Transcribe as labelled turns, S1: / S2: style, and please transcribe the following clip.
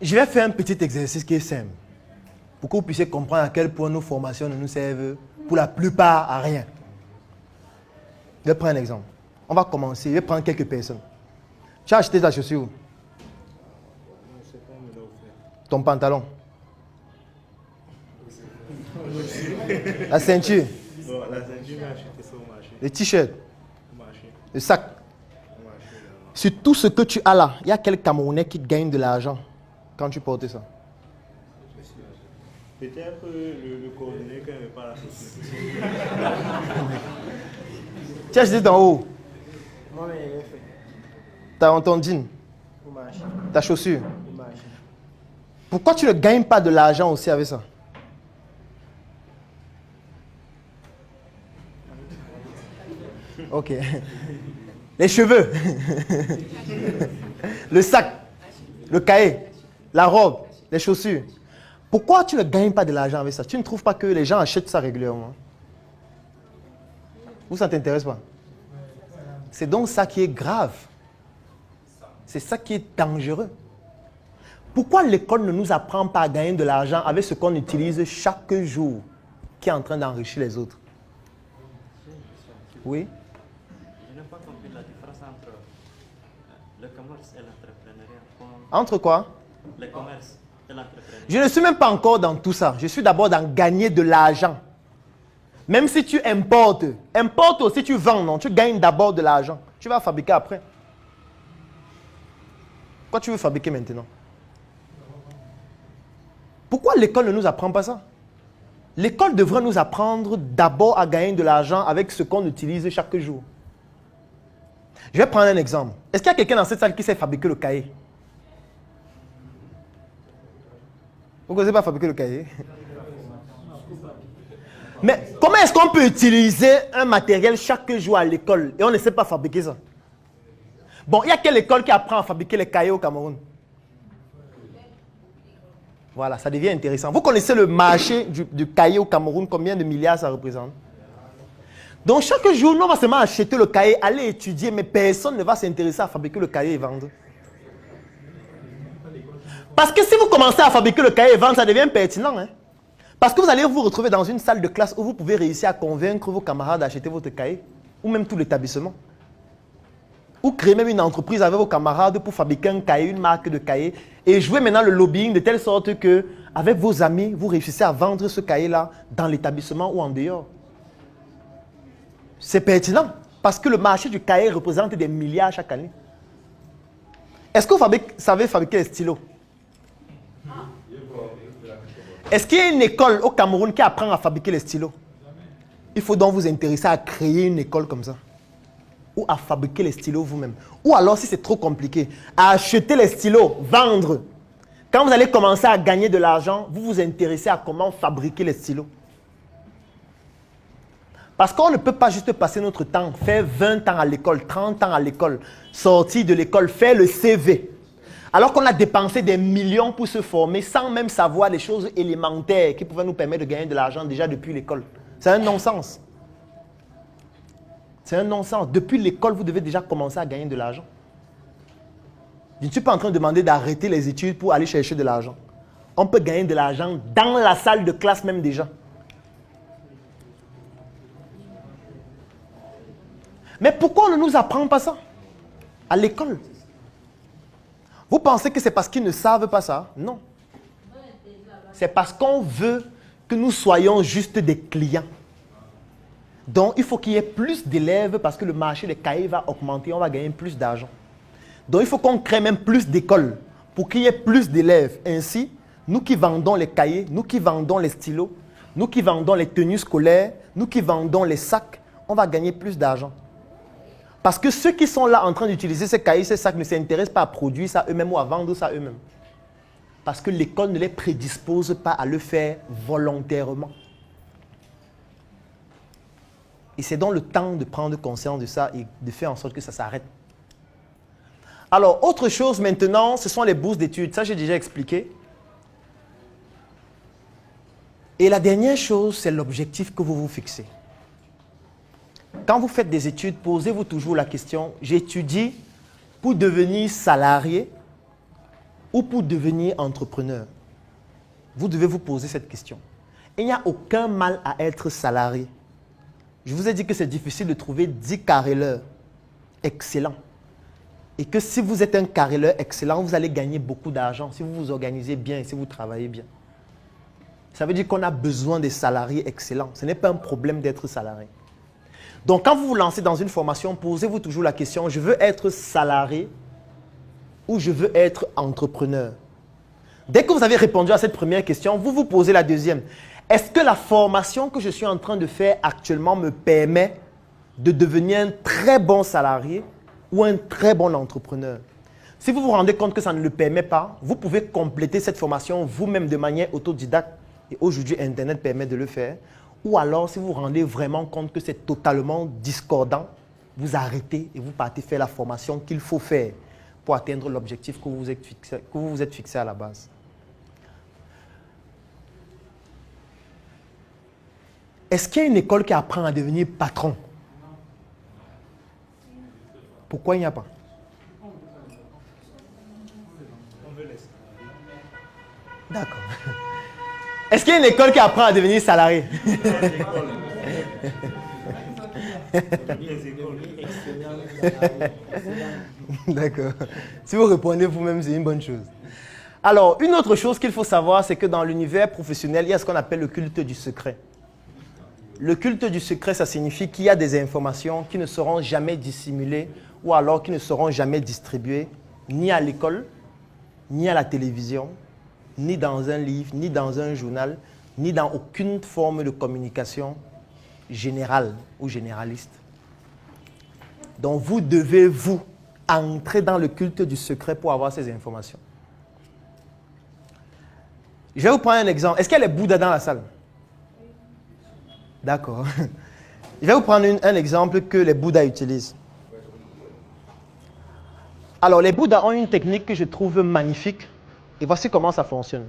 S1: Je vais faire un petit exercice qui est simple. Pour que vous puissiez comprendre à quel point nos formations ne nous servent pour la plupart à rien. Je vais prendre un exemple. On va commencer. Je vais prendre quelques personnes. Tu as acheté ta chaussure? Ton pantalon? La ceinture?
S2: La ceinture, j'ai acheté ça au marché.
S1: Le t-shirt? Le sac? Sur tout ce que tu as là, il y a quel Camerounais qui gagne de l'argent quand tu portes ça?
S2: Peut-être le coordonné quand même pas la chaussure.
S1: Tu as acheté d'en haut?
S3: Moi, mais il est fait.
S1: Ton jean?
S3: Au marché.
S1: Ta chaussure?
S3: Au marché.
S1: Pourquoi tu ne gagnes pas de l'argent aussi avec ça? Ok. Les cheveux, le sac, le cahier, la robe, les chaussures. Pourquoi tu ne gagnes pas de l'argent avec ça? Tu ne trouves pas que les gens achètent ça régulièrement? Ou ça ne t'intéresse pas? C'est donc ça qui est grave. C'est ça qui est dangereux. Pourquoi l'école ne nous apprend pas à gagner de l'argent avec ce qu'on utilise chaque jour qui est en train d'enrichir les autres? Oui?
S4: Je n'ai pas compris la différence entre le commerce et l'entrepreneuriat.
S1: Entre quoi?
S4: Le commerce et l'entrepreneuriat.
S1: Je ne suis même pas encore dans tout ça. Je suis d'abord dans gagner de l'argent. Même si tu importes, importe aussi tu vends, non? Tu gagnes d'abord de l'argent. Tu vas fabriquer après. Pourquoi tu veux fabriquer maintenant? Pourquoi l'école ne nous apprend pas ça? L'école devrait nous apprendre d'abord à gagner de l'argent avec ce qu'on utilise chaque jour. Je vais prendre un exemple. Est-ce qu'il y a quelqu'un dans cette salle qui sait fabriquer le cahier? Vous ne connaissez pas fabriquer le cahier? Mais comment est-ce qu'on peut utiliser un matériel chaque jour à l'école et on ne sait pas fabriquer ça? Bon, il y a quelle école qui apprend à fabriquer les cahiers au Cameroun? Voilà, ça devient intéressant. Vous connaissez le marché du cahier au Cameroun, combien de milliards ça représente? Donc chaque jour, nous on va seulement acheter le cahier, aller étudier, mais personne ne va s'intéresser à fabriquer le cahier et vendre. Parce que si vous commencez à fabriquer le cahier et vendre, ça devient pertinent. Hein? Parce que vous allez vous retrouver dans une salle de classe où vous pouvez réussir à convaincre vos camarades d'acheter votre cahier, ou même tout l'établissement. Ou créer même une entreprise avec vos camarades pour fabriquer un cahier, une marque de cahier, et jouer maintenant le lobbying de telle sorte que, avec vos amis, vous réussissez à vendre ce cahier-là dans l'établissement ou en dehors. C'est pertinent, parce que le marché du cahier représente des milliards chaque année. Est-ce que vous savez fabriquer les stylos? Est-ce qu'il y a une école au Cameroun qui apprend à fabriquer les stylos? Il faut donc vous intéresser à créer une école comme ça. Ou à fabriquer les stylos vous-même. Ou alors, si c'est trop compliqué, à acheter les stylos, vendre. Quand vous allez commencer à gagner de l'argent, vous vous intéressez à comment fabriquer les stylos. Parce qu'on ne peut pas juste passer notre temps, faire 20 ans à l'école, 30 ans à l'école, sortir de l'école, faire le CV. Alors qu'on a dépensé des millions pour se former sans même savoir les choses élémentaires qui pouvaient nous permettre de gagner de l'argent déjà depuis l'école. C'est un non-sens. C'est un non-sens. Depuis l'école, vous devez déjà commencer à gagner de l'argent. Je ne suis pas en train de demander d'arrêter les études pour aller chercher de l'argent. On peut gagner de l'argent dans la salle de classe même déjà. Mais pourquoi on ne nous apprend pas ça à l'école? Vous pensez que c'est parce qu'ils ne savent pas ça? Non. C'est parce qu'on veut que nous soyons juste des clients. Donc, il faut qu'il y ait plus d'élèves parce que le marché des cahiers va augmenter, on va gagner plus d'argent. Donc, il faut qu'on crée même plus d'écoles pour qu'il y ait plus d'élèves. Ainsi, nous qui vendons les cahiers, nous qui vendons les stylos, nous qui vendons les tenues scolaires, nous qui vendons les sacs, on va gagner plus d'argent. Parce que ceux qui sont là en train d'utiliser ces cahiers, ces sacs ne s'intéressent pas à produire ça eux-mêmes ou à vendre ça eux-mêmes. Parce que l'école ne les prédispose pas à le faire volontairement. Et c'est donc le temps de prendre conscience de ça et de faire en sorte que ça s'arrête. Alors, autre chose maintenant, ce sont les bourses d'études. Ça, j'ai déjà expliqué. Et la dernière chose, c'est l'objectif que vous vous fixez. Quand vous faites des études, posez-vous toujours la question, j'étudie pour devenir salarié ou pour devenir entrepreneur, vous devez vous poser cette question. Il n'y a aucun mal à être salarié. Je vous ai dit que c'est difficile de trouver 10 carreleurs excellents. Et que si vous êtes un carreleur excellent, vous allez gagner beaucoup d'argent si vous vous organisez bien et si vous travaillez bien. Ça veut dire qu'on a besoin des salariés excellents. Ce n'est pas un problème d'être salarié. Donc, quand vous vous lancez dans une formation, posez-vous toujours la question, je veux être salarié ou je veux être entrepreneur? Dès que vous avez répondu à cette première question, vous vous posez la deuxième. Est-ce que la formation que je suis en train de faire actuellement me permet de devenir un très bon salarié ou un très bon entrepreneur? Si vous vous rendez compte que ça ne le permet pas, vous pouvez compléter cette formation vous-même de manière autodidacte. Et aujourd'hui, Internet permet de le faire. Ou alors, si vous vous rendez vraiment compte que c'est totalement discordant, vous arrêtez et vous partez faire la formation qu'il faut faire pour atteindre l'objectif que vous vous êtes fixé à la base. Est-ce qu'il y a une école qui apprend à devenir patron? Pourquoi il n'y a pas? D'accord. Est-ce qu'il y a une école qui apprend à devenir salarié? D'accord. Si vous répondez vous-même, c'est une bonne chose. Alors, une autre chose qu'il faut savoir, c'est que dans l'univers professionnel, il y a ce qu'on appelle le culte du secret. Le culte du secret, ça signifie qu'il y a des informations qui ne seront jamais dissimulées ou alors qui ne seront jamais distribuées ni à l'école, ni à la télévision, ni dans un livre, ni dans un journal, ni dans aucune forme de communication générale ou généraliste. Donc, vous devez, vous, entrer dans le culte du secret pour avoir ces informations. Je vais vous prendre un exemple. Est-ce qu'il y a les Bouddhas dans la salle? D'accord. Je vais vous prendre un exemple que les Bouddhas utilisent. Alors, les Bouddhas ont une technique que je trouve magnifique. Et voici comment ça fonctionne.